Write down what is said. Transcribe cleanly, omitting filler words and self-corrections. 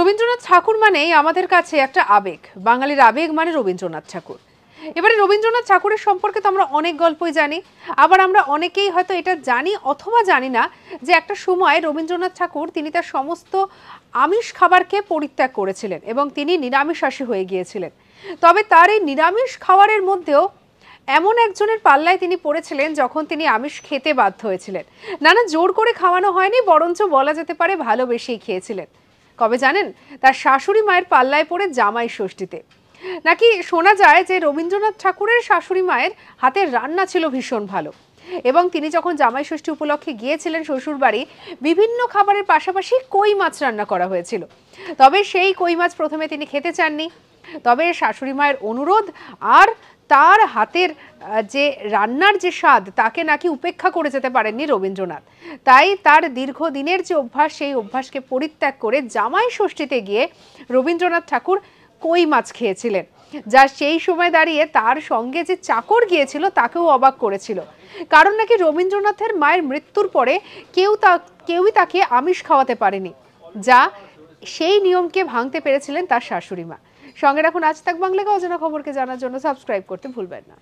রবীন্দ্রনাথ ঠাকুর মানেই আমাদের কাছে একটা আবেগ। বাঙালির আবেগ মানে রবীন্দ্রনাথ ঠাকুর। এবারে রবীন্দ্রনাথ ঠাকুরের সম্পর্কে তো আমরা অনেক গল্পই জানি, আবার আমরা অনেকেই হয়তো এটা জানি অথবা জানি না যে একটা সময় রবীন্দ্রনাথ ঠাকুর তিনি তার সমস্ত আমিষ খাবারকে পরিত্যাগ করেছিলেন এবং তিনি নিরামিষাশী হয়ে গিয়েছিলেন। তবে তার এই নিরামিষ খাবারের মধ্যেও এমন একজনের পাল্লায় তিনি পড়েছিলেন যখন তিনি আমিষ খেতে বাধ্য হয়েছিলেন। না জোর করে খাওয়ানো হয়নি, বরঞ্চ বলা যেতে পারে ভালোবেসেই খেয়েছিলেন। কবে জানেন? তার শাশুড়ি মায়ের পাল্লায় পড়ে জামাই ষষ্ঠীতে। নাকি শোনা যায় যে রবীন্দ্রনাথ ঠাকুরের শাশুড়ি মায়ের হাতের রান্না ছিল ভীষণ ভালো এবং তিনি যখন জামাই ষষ্ঠী উপলক্ষে গিয়েছিলেন শ্বশুর বাড়ি, বিভিন্ন খাবারের পাশাপাশি কই মাছ রান্না করা হয়েছিল। তবে সেই কই মাছ প্রথমে তিনি খেতে চাননি, তবে শাশুড়ি মায়ের অনুরোধ আর তার হাতের যে রান্নার যে স্বাদ তাকে নাকি উপেক্ষা করে যেতে পারেননি রবীন্দ্রনাথ। তাই তার দীর্ঘদিনের যে অভ্যাস, সেই অভ্যাসকে পরিত্যাগ করে জামাই ষষ্ঠীতে গিয়ে রবীন্দ্রনাথ ঠাকুর কই মাছ খেয়েছিলেন, যা সেই সময় দাঁড়িয়ে তার সঙ্গে যে চাকর গিয়েছিল তাকেও অবাক করেছিল। কারণ নাকি রবীন্দ্রনাথের মায়ের মৃত্যুর পরে কেউই তাকে আমিষ খাওয়াতে পারেনি, যা সেই নিয়মকে ভাঙতে পেরেছিলেন তার শাশুড়ি মা। সঙ্গে রাখুন আজ তাক বাংলাকে, অজানা খবরকে জানার জন্য সাবস্ক্রাইব করতে ভুলবেন না।